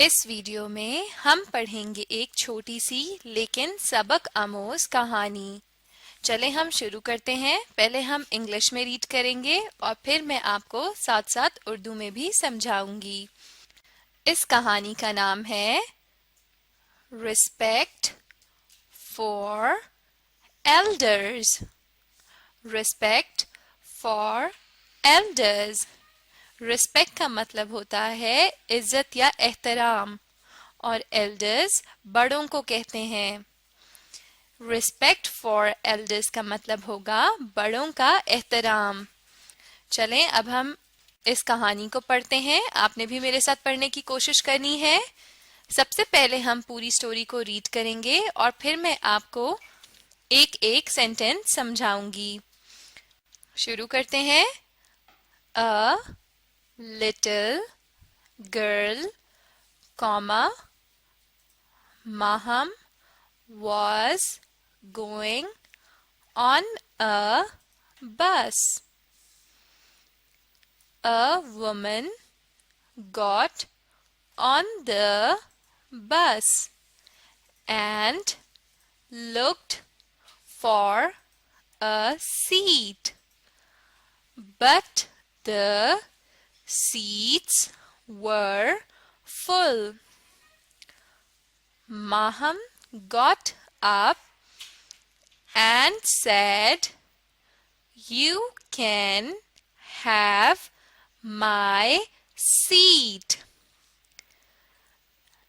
इस वीडियो में हम पढ़ेंगे एक छोटी सी लेकिन सबक आमोज कहानी। चले हम शुरू करते हैं। पहले हम इंग्लिश में रीड करेंगे और फिर मैं आपको साथ साथ उर्दू में भी समझाऊंगी। इस कहानी का नाम है respect for elders. Respect for elders. Respect का मतलब होता है इज्जत या एहतराम, और एल्डर्स बड़ों को कहते हैं। रिस्पेक्ट फॉर एल्डर्स का मतलब होगा बड़ों का एहतराम। चलें अब हम इस कहानी को पढ़ते हैं। आपने भी मेरे साथ पढ़ने की कोशिश करनी है। सबसे पहले हम पूरी स्टोरी को रीड करेंगे और फिर मैं आपको एक एक सेंटेंस समझाऊंगी। शुरू करते हैं। अ little girl, comma, Maham was going on a bus. A woman got on the bus and looked for a seat, but the seats were full. Maham got up and said, "You can have my seat."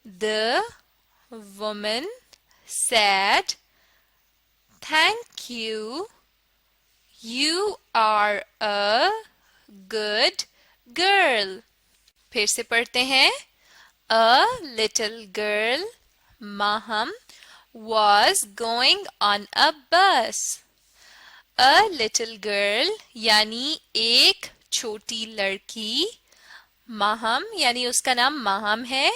The woman said, "Thank you. You are a good girl." फिर से पढ़ते हैं। A little girl, Maham, was going on a bus. A little girl यानी एक छोटी लड़की, Maham यानी उसका नाम माहम है,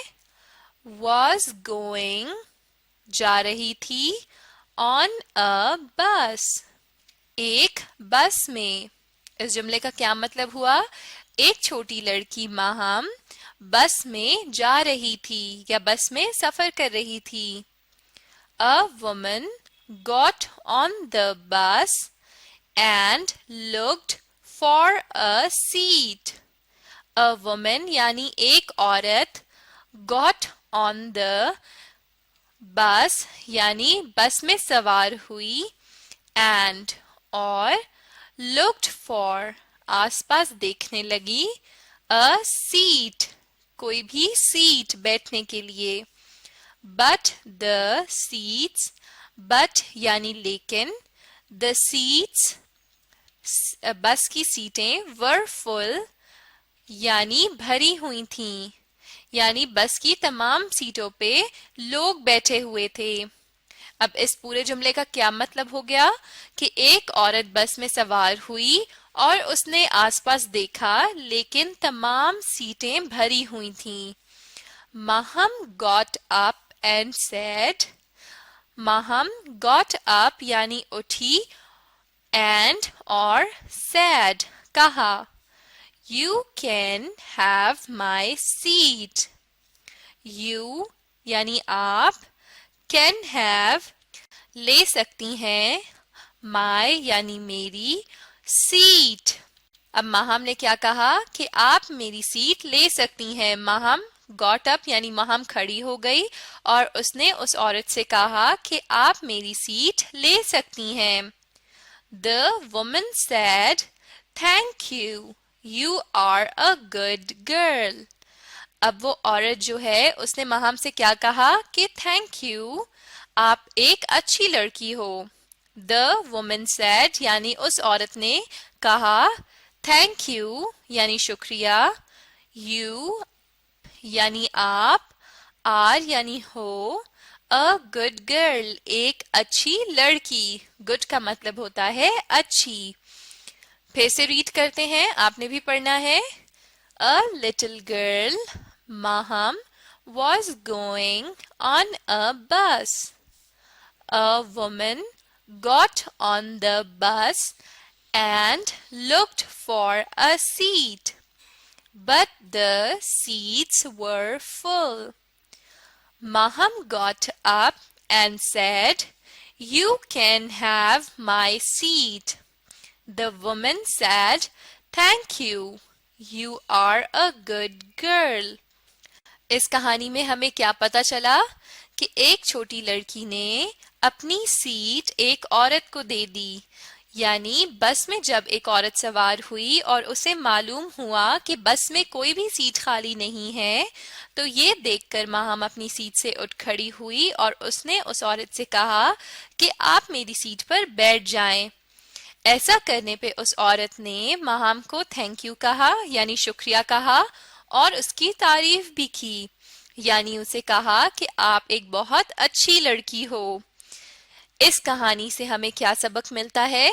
was going जा रही थी, on a bus एक बस में। इस जुमले का क्या मतलब हुआ? एक छोटी लड़की माहम बस में जा रही थी या बस में सफर कर रही थी। A woman got on the bus and looked for a seat. A woman यानी एक औरत, got on the bus यानी बस में सवार हुई, and और looked for आसपास देखने लगी, a seat कोई भी सीट बैठने के लिए, but the seats but यानी लेकिन, the seats बस की सीटें were full यानी भरी हुई थीं, यानी बस की तमाम सीटों पे लोग बैठे हुए थे। अब इस पूरे जुमले का क्या मतलब हो गया कि एक औरत बस में सवार हुई और उसने आसपास देखा लेकिन तमाम सीटें भरी हुई थीं। Maham got up and said, Maham got up यानी उठी, and और said कहा, You can have my seat. You यानी आप, can have ले सकती हैं, my यानी मेरी, seat। अब माहम ने क्या कहा कि आप मेरी सीट ले सकती हैं। माहम got up यानी माहम खड़ी हो गई और उसने उस औरत से कहा कि आप मेरी सीट ले सकती हैं। The woman said, "Thank you. You are a good girl." अब वो औरत जो है उसने माहम से क्या कहा कि थैंक यू, आप एक अच्छी लड़की हो। The woman said यानी उस औरत ने कहा, थैंक यू यानी शुक्रिया, you यानी आप, are यानी हो, a good girl एक अच्छी लड़की। good का मतलब होता है अच्छी। फिर से रीड करते हैं, आपने भी पढ़ना है। A little girl, Maham, was going on a bus. A woman got on the bus and looked for a seat, but the seats were full. Maham got up and said, "You can have my seat." The woman said, "Thank you. You are a good girl." इस कहानी में हमें क्या पता चला कि एक छोटी लड़की ने अपनी सीट एक औरत को दे दी। यानी बस में जब एक औरत सवार हुई और उसे मालूम हुआ कि बस में कोई भी सीट खाली नहीं है, तो ये देखकर माहम अपनी सीट से उठ खड़ी हुई और उसने उस औरत से कहा कि आप मेरी सीट पर बैठ जाएं। ऐसा करने पे उस औरत ने माहम को थैंक यू कहा, यानी शुक्रिया कहा, और उसकी तारीफ भी की, यानी उसे कहा कि आप एक बहुत अच्छी लड़की हो। इस कहानी से हमें क्या सबक मिलता है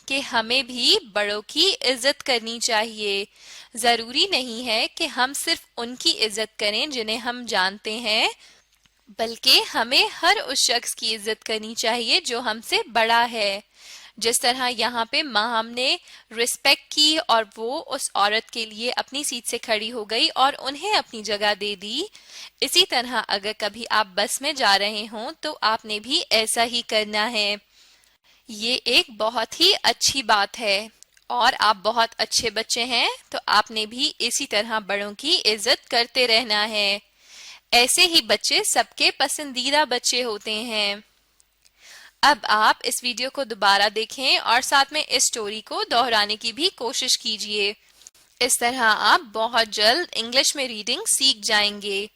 कि हमें भी बड़ों की इज्जत करनी चाहिए। जरूरी नहीं है कि हम सिर्फ उनकी इज्जत करें जिन्हें हम जानते हैं, बल्कि हमें हर उस शख्स की इज्जत करनी चाहिए जो हमसे बड़ा है। जिस तरह यहाँ पे माहम ने रिस्पेक्ट की और वो उस औरत के लिए अपनी सीट से खड़ी हो गई और उन्हें अपनी जगह दे दी, इसी तरह अगर कभी आप बस में जा रहे हों तो आपने भी ऐसा ही करना है। ये एक बहुत ही अच्छी बात है और आप बहुत अच्छे बच्चे हैं, तो आपने भी इसी तरह बड़ों की इज्जत करते रहना है। ऐसे ही बच्चे सबके पसंदीदा बच्चे होते हैं। अब आप इस वीडियो को दोबारा देखें और साथ में इस स्टोरी को दोहराने की भी कोशिश कीजिए। इस तरह आप बहुत जल्द इंग्लिश में रीडिंग सीख जाएंगे।